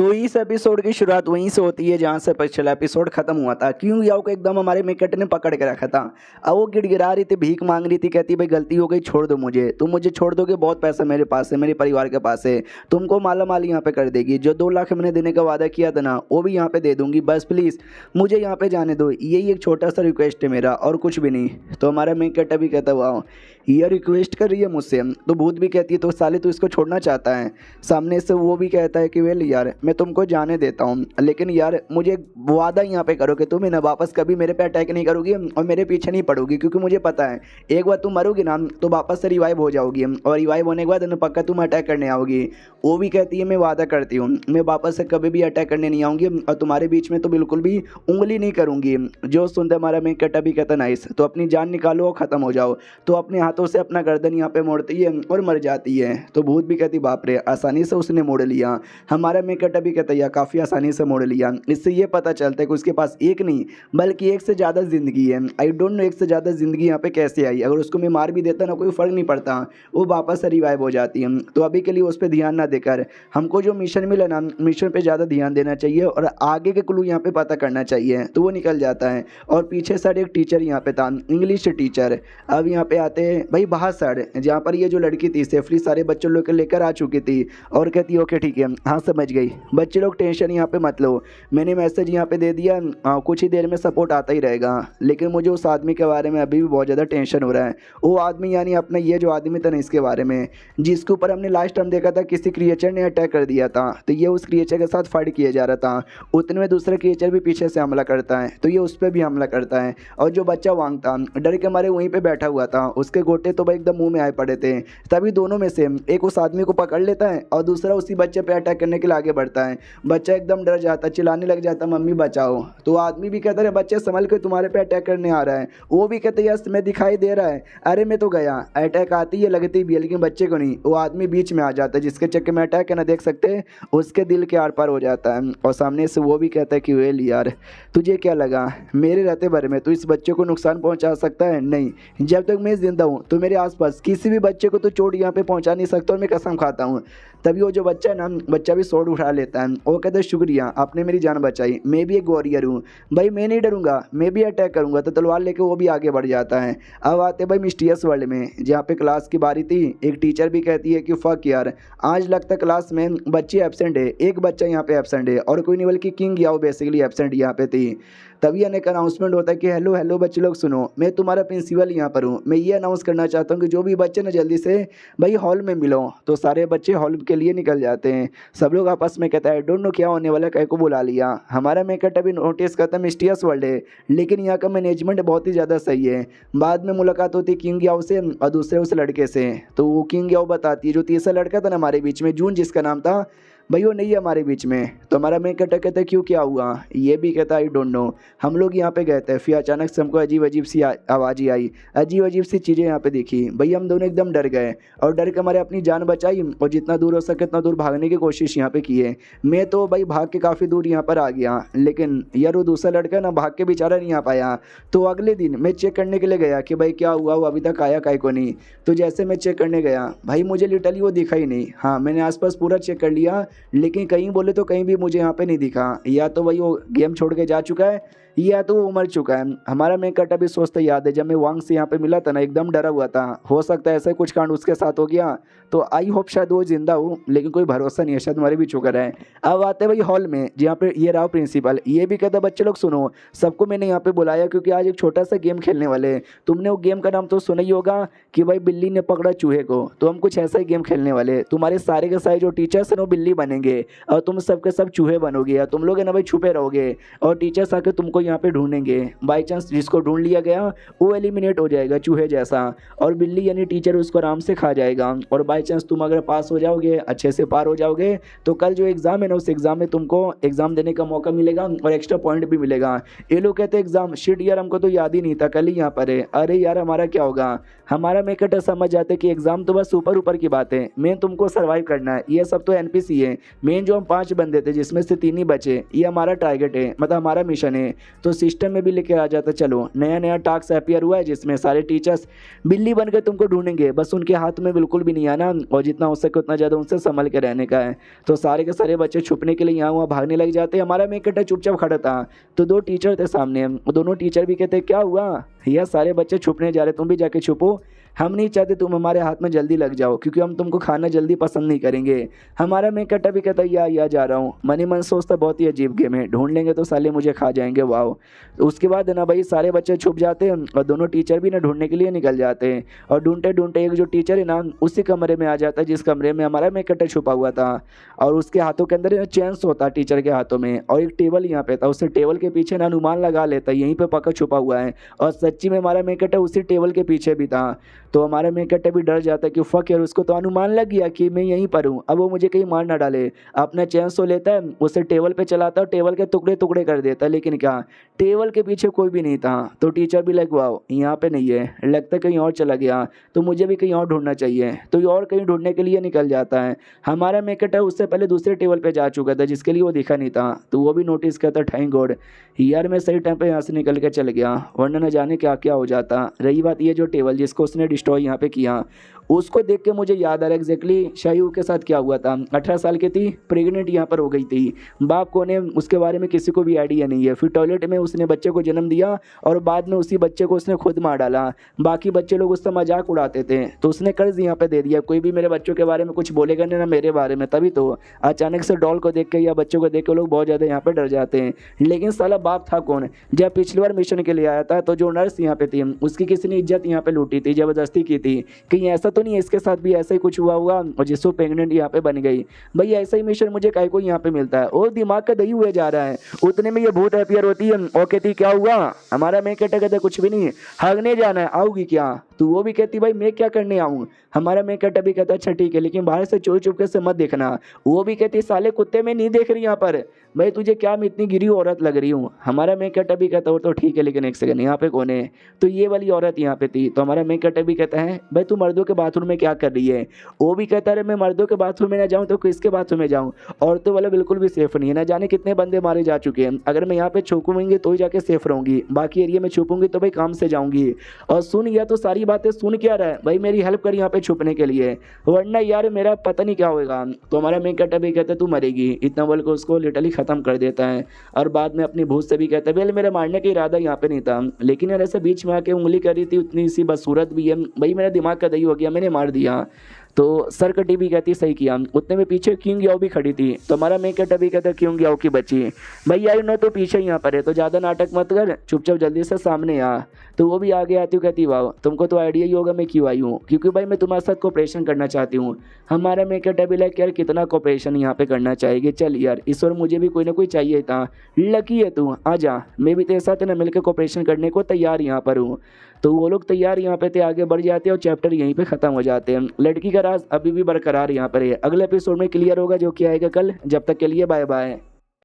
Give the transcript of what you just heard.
तो इस एपिसोड की शुरुआत वहीं से होती है जहाँ से पिछला एपिसोड खत्म हुआ था। क्यों याओ को एकदम हमारे मेकट ने पकड़ के रखा था। अब वो गिड़गिड़ा रही थी, भीख मांग रही थी, कहती भाई गलती हो गई, छोड़ दो मुझे, तुम मुझे छोड़ दोगे, बहुत पैसा मेरे पास है, मेरे परिवार के पास है, तुमको माला माल यहाँ पे कर देगी, जो 2 लाख मैंने देने का वादा किया था ना वो भी यहाँ पे दे दूंगी, बस प्लीज़ मुझे यहाँ पे जाने दो, यही एक छोटा सा रिक्वेस्ट है मेरा और कुछ भी नहीं। तो हमारा मेकट अभी कहता वाह ये रिक्वेस्ट कर रही है मुझसे। तो भूत भी कहती है तो साले तू इसको छोड़ना चाहता है। सामने से वो भी कहता है कि वेल यार मैं तुमको जाने देता हूँ, लेकिन यार मुझे वादा यहाँ पे करो कि तुम ना वापस कभी मेरे पे अटैक नहीं करोगी और मेरे पीछे नहीं पड़ोगी, क्योंकि मुझे पता है एक बार तुम मरोगी ना तो वापस से रिवाइव हो जाओगी और रिवाइव होने के बाद पक्का तुम अटैक करने आओगी। वो भी कहती है मैं वादा करती हूँ मैं वापस से कभी भी अटैक करने नहीं आऊँगी और तुम्हारे बीच में तो बिल्कुल भी उंगली नहीं करूँगी। जो सुनते हमारा मैं कटा भी कहता नाइस, तो अपनी जान निकालो और ख़त्म हो जाओ। तो अपने हाथों से अपना गर्दन यहाँ पे मोड़ती है और मर जाती है। तो भूत भी कहती बाप रे आसानी से उसने मोड़ लिया। हमारा मेकट भी कहता है काफ़ी आसानी से मोड़ लिया। इससे ये पता चलता है कि उसके पास एक नहीं बल्कि एक से ज़्यादा ज़िंदगी है। आई डोंट नो एक से ज़्यादा ज़िंदगी यहाँ पे कैसे आई। अगर उसको मैं मार भी देता ना कोई फ़र्क नहीं पड़ता, वो वापस से रिवाइव हो जाती है। तो अभी के लिए उस पर ध्यान ना देकर हमको जो मिशन मिला ना मिशन पे ज़्यादा ध्यान देना चाहिए और आगे के क्लू यहाँ पे पता करना चाहिए। तो वो निकल जाता है और पीछे साइड एक टीचर यहाँ पे था, इंग्लिश टीचर। अब यहाँ पे आते हैं भाई बाहर साइड जहाँ पर ये जो लड़की थी सेफली सारे बच्चों लोग लेकर आ चुकी थी और कहती ओके ठीक है हाँ समझ गई, बच्चे लोग टेंशन यहाँ पे मत लो, मैंने मैसेज यहाँ पे दे दिया, कुछ ही देर में सपोर्ट आता ही रहेगा। लेकिन मुझे उस आदमी के बारे में अभी भी बहुत ज़्यादा टेंशन हो रहा है। वो आदमी यानी अपना ये जो आदमी था ना इसके बारे में जिसके ऊपर हमने लास्ट टाइम देखा था किसी क्रिएचर ने अटैक कर दिया था, तो ये उस क्रिएचर के साथ फाइट किया जा रहा था। उतने में दूसरा क्रिएचर भी पीछे से हमला करता है तो ये उस पर भी हमला करता है। और जो बच्चा वांग था डर के मारे वहीं पे बैठा हुआ था, उसके गोटे तो भाई एकदम मुंह में आए पड़े थे। तभी दोनों में से एक उस आदमी को पकड़ लेता है और दूसरा उसी बच्चे पे अटैक करने के लिए आगे बढ़ता है। बच्चा एकदम डर जाता है, चिल्लाने लग जाता मम्मी बचाओ। तो आदमी भी कहता है बच्चे संभल के तुम्हारे पे अटैक करने आ रहा है। वो भी कहते यस मैं दिखाई दे रहा है, अरे मैं तो गया, अटैक आती है लगती भी है लेकिन बच्चे को नहीं। वो आदमी बीच में आ जाता है जिसके चक्कर में अटैक है ना देख सकते हैं उसके दिल के आर पार हो जाता है। और सामने से वो भी कहता है कि वेल यार तुझे क्या लगा मेरे रहते भर में तो इस बच्चे को नुकसान पहुंचा सकता है? नहीं, जब तक मैं जिंदा हूँ तो मेरे आसपास किसी भी बच्चे को तो चोट यहाँ पे पहुंचा नहीं सकता और मैं कसम खाता हूँ। तभी वो जो बच्चा है ना बच्चा भी स्वॉर्ड उठा लेता है। वो कहता है शुक्रिया आपने मेरी जान बचाई, मैं भी एक वॉरियर हूँ भाई, मैं नहीं डरूंगा, मैं भी अटैक करूंगा। तो तलवार लेके वो भी आगे बढ़ जाता है। अब आते भाई मिस्टीरियस वर्ल्ड में जहाँ पे क्लास की बारी थी। एक टीचर भी कहती है कि फक यार आज लगता क्लास में बच्चे एब्सेंट है, एक बच्चा यहाँ पे एब्सेंट है और कोई नहीं बल्कि किंग याओ बेसिकली एब्सेंट यहाँ पे थी। तभी अनेक अनाउंसमेंट होता है कि हेलो हेलो बच्चे लोग सुनो, मैं तुम्हारा प्रिंसिपल यहाँ पर हूँ। मैं ये अनाउंस करना चाहता हूँ कि जो भी बच्चे ना जल्दी से भाई हॉल में मिलो। तो सारे बच्चे हॉल के लिए निकल जाते हैं। सब लोग आपस में कहता है डोंट नो क्या होने वाला, कह को बुला लिया। हमारा मेकट अभी नोटिस करता है मिस्टीरियस वर्ल्ड है लेकिन यहाँ का मैनेजमेंट बहुत ही ज़्यादा सही है। बाद में मुलाकात होती है किंग याओ से और दूसरे उस लड़के से। तो वो किंग याओ बताती है जो तीसरा लड़का था ना हमारे बीच में जून जिसका नाम था भाई वो नहीं है हमारे बीच में। तो हमारा मेकट कहता है क्यों क्या हुआ? ये भी कहता है आई डोंट नो। हम लोग यहाँ पे गए थे फिर अचानक से हमको अजीब अजीब सी आवाज़ ही आई, अजीब अजीब सी चीज़ें यहाँ पे दिखी। भाई हम दोनों एकदम डर गए और डर के हमारे अपनी जान बचाई और जितना दूर हो सके उतना दूर भागने की कोशिश यहाँ पे की है। मैं तो भाई भाग के काफ़ी दूर यहाँ पर आ गया लेकिन यार वो दूसरा लड़का ना भाग के बेचारा नहीं आ पाया। तो अगले दिन मैं चेक करने के लिए गया कि भाई क्या हुआ, वो अभी तक आया काय को नहीं। तो जैसे मैं चेक करने गया भाई मुझे लिटरली वो दिखा ही नहीं। हाँ मैंने आसपास पूरा चेक कर लिया लेकिन कहीं बोले तो कहीं भी मुझे यहाँ पे नहीं दिखा। या तो भाई वो गेम छोड़ के जा चुका है या तो वो मर चुका है। हमारा मेकट अभी सोचता याद है जब मैं वांग से यहाँ पे मिला था ना एकदम डरा हुआ था, हो सकता है ऐसा कुछ कांड उसके साथ हो गया। तो आई होप शायद वो जिंदा हो लेकिन कोई भरोसा नहीं है, शायद मर भी चुका है। अब आते भाई हॉल में जहाँ पे ये रहा प्रिंसिपल। ये भी कहता बच्चे लोग सुनो, सबको मैंने यहाँ पे बुलाया क्योंकि आज एक छोटा सा गेम खेलने वाले। तुमने वो गेम का नाम तो सुना ही होगा कि भाई बिल्ली ने पकड़ा चूहे को। तो हम कुछ ऐसा ही गेम खेलने वाले, तुम्हारे सारे के सारे जो टीचर्स हैं वो बिल्ली बनेंगे और तुम सबके सब चूहे बनोगे और तुम लोग है ना भाई छुपे रहोगे और टीचर्स आके तुमको यहाँ पे ढूंढेंगे। बाई चांस जिसको ढूंढ लिया गया वो एलिमिनेट हो जाएगा चूहे जैसा और बिल्ली यानी टीचर उसको आराम से खा जाएगा। और बाई चांस तुम अगर पास हो जाओगे, अच्छे से पार हो जाओगे तो कल जो एग्जाम है ना उस एग्जाम में तुमको एग्जाम देने का मौका मिलेगा और एक्स्ट्रा पॉइंट भी मिलेगा। ये लोग कहते हैं एग्जाम शिट यार हमको तो याद ही नहीं था, कल ही यहाँ पर है। अरे यार हमारा क्या होगा? हमारा मेकट समझ जाते कि एग्जाम तो बस ऊपर ऊपर की बात है, मेन तुमको सर्वाइव करना है। ये सब तो एनपीसी है। मेन जो हम 5 बंदे थे जिसमें से 3 ही बचे, ये हमारा टारगेट है, मतलब हमारा मिशन है। तो सिस्टम में भी लेकर आ जाता, चलो नया नया टास्क अपीयर हुआ है जिसमें सारे टीचर्स बिल्ली बन के तुमको ढूंढेंगे, बस उनके हाथ में बिल्कुल भी नहीं आना और जितना हो सके उतना ज़्यादा उनसे संभल के रहने का है। तो सारे के सारे बच्चे छुपने के लिए यहाँ वहाँ भागने लग जाते हैं। हमारा मेन कैरेक्टर चुपचाप खड़ा था, तो 2 टीचर थे सामने, दोनों टीचर भी कहते क्या हुआ, यह सारे बच्चे छुपने जा रहे, तुम भी जाके छुपो, हम नहीं चाहते तुम हमारे हाथ में जल्दी लग जाओ क्योंकि हम तुमको खाना जल्दी पसंद नहीं करेंगे। हमारा मेन कैरेक्टर भी कहता है या जा रहा हूँ, मन ही मन सोचता बहुत ही अजीब गेम है, ढूंढ लेंगे तो साले मुझे खा जाएंगे, वाह। तो उसके बाद ना भाई सारे बच्चे छुप जाते हैं और दोनों टीचर भी ना ढूंढने के लिए निकल जाते हैं। और ढूंढते ढूंढते एक जो टीचर है ना उसी कमरे में आ जाता है जिस कमरे में हमारा मेन कैरेक्टर छुपा हुआ था, और उसके हाथों के अंदर चेंस होता है टीचर के हाथों में, और एक टेबल यहाँ पे था, उससे टेबल के पीछे ना अनुमान लगा लेता है यहीं पे पक्का छुपा हुआ है, और सच्ची में हमारा मेन कैरेक्टर उसी टेबल के पीछे भी था। तो हमारा मेन कैरेक्टर भी डर जाता है कि फक यार, उसको तो अनुमान लग गया कि मैं यहीं पर हूँ, अब वो मुझे कहीं मार ना डाले। अपना चेंस तो लेता है, उसे टेबल पे चलाता है, टेबल के टुकड़े टुकड़े कर देता है, लेकिन क्या टेबल के पीछे कोई भी नहीं था। तो टीचर भी लग वाओ यहाँ पे नहीं है, लगता है कहीं और चला गया, तो मुझे भी कहीं और ढूंढना चाहिए, तो ये और कहीं ढूंढने के लिए निकल जाता है। हमारा मेन कैरेक्टर उससे पहले दूसरे टेबल पे जा चुका था जिसके लिए वो दिखा नहीं था, तो वो भी नोटिस करता, थैंक गॉड यार मैं सही टाइम पे यहाँ से निकल के चल गया, वरना न जाने क्या क्या हो जाता। रही बात ये जो टेबल जिसको उसने डिस्ट्रॉय यहाँ पे किया, उसको देख के मुझे याद आ रहा है एग्जैक्टली शायू के साथ क्या हुआ था। 18 साल की थी, प्रेग्नेंट यहाँ पर हो गई थी, बाप को ने उसके बारे में किसी को भी आइडिया नहीं है, फिर टॉयलेट में उसने बच्चे को जन्म दिया और बाद में उसी बच्चे को उसने खुद मार डाला। बाकी बच्चे लोग उसका मजाक उड़ाते थे, तो उसने कर्ज यहाँ पे दे दिया, कोई भी मेरे बच्चों के बारे में कुछ बोलेगा नहीं ना मेरे बारे में, तभी तो अचानक से डॉल को देख के या बच्चों को देख के लोग बहुत ज़्यादा यहाँ पे डर जाते हैं। लेकिन साला बाप था कौन, जब पिछली बार मिशन के लिए आया था तो जो नर्स यहाँ पे थी उसकी किसी ने इज्जत यहाँ पे लूटी थी, जबरदस्ती की थी, कहीं ऐसा तो नहीं है इसके साथ भी ऐसा ही कुछ हुआ होगा और जिसको प्रेग्नेंट यहाँ पे बन गई। भाई ऐसा ही मिशन मुझे काय को यहाँ पे मिलता है, और दिमाग का दही हुए जा रहा है। उतने में ये भूत अपीयर होती है और कहती क्या हुआ, हमारा मैं कहता कुछ भी नहीं, हगने जाना है, आओगी क्या, तो वो भी कहती भाई मैं क्या करने आऊँ। हमारा मैं कहता भी कहता अच्छा ठीक है लेकिन बाहर से चोरी चुपके से मत देखना। वो भी कहती साले कुत्ते में नहीं देख रही यहाँ पर, भाई तुझे क्या मैं इतनी गिरी औरत लग रही हूँ। हमारा मैं कहता भी कहता वो तो ठीक है लेकिन एक सेकंड यहाँ पे कौन है, तो ये वाली औरत यहाँ पे थी। तो हमारा मैं कहता भी कहता है भाई तू मर्दों के बाथरूम में क्या कर रही है। वो भी कहता है मैं मर्दों के बाथरूम में ना जाऊँ तो किसके बाथरूम में जाऊँ, औरतों वाला बिल्कुल भी सेफ नहीं है, ना जाने कितने बंदे मारे जा चुके हैं। अगर मैं यहाँ पे छुपूंगी तो ही जाके सेफ रहूंगी, बाकी एरिया में छुपूंगी तो भाई काम से जाऊंगी। और सुन या तो सारी बातें सुन क्या रहा है भाई, मेरी हेल्प कर यहाँ पे छुपने के लिए, वरना यार मेरा पता नहीं क्या होगा। तो हमारा मेन कैरेक्टर भी कहता है तू मरेगी, इतना बोल के उसको लिटरली खत्म कर देता है। और बाद में अपनी भूत से भी कहता है वेल मेरा मारने का इरादा यहाँ पे नहीं था, लेकिन यार ऐसे बीच में आके उंगली कर रही थी, उतनी सी बदसूरत भी है भाई, मेरा दिमाग का दही हो गया, मैंने मार दिया। तो सर कटी भी कहती सही किया। उतने में पीछे किंग याओ भी खड़ी थी, तो हमारा मेन कैरेक्टर भी कहता किंग याओ की बच्ची भाई यार न तो पीछे यहाँ पर है, तो ज़्यादा नाटक मत कर, चुपचाप जल्दी से सामने आ। तो वो भी आगे आती हूँ, कहती वाह तुमको तो आइडिया ही होगा मैं क्यों आई हूँ, क्योंकि भाई मैं तुम्हारे साथ कोऑपरेशन करना चाहती हूँ। हमारा मेन कैरेक्टर भी लाइक यार कितना कोऑपरेशन यहाँ पे करना चाहिए, चल यार इस और मुझे भी कोई ना कोई चाहिए था, लकी है तू आ जा, मैं भी तेरे साथ ना मिलकर कोऑपरेशन करने को तैयार यहाँ पर हूँ। तो वो लोग तैयार यहाँ पे थे, आगे बढ़ जाते हैं और चैप्टर यहीं पे ख़त्म हो जाते हैं। लड़की का राज अभी भी बरकरार यहाँ पर है, अगले एपिसोड में क्लियर होगा जो कि आएगा कल। जब तक के लिए बाय बाय।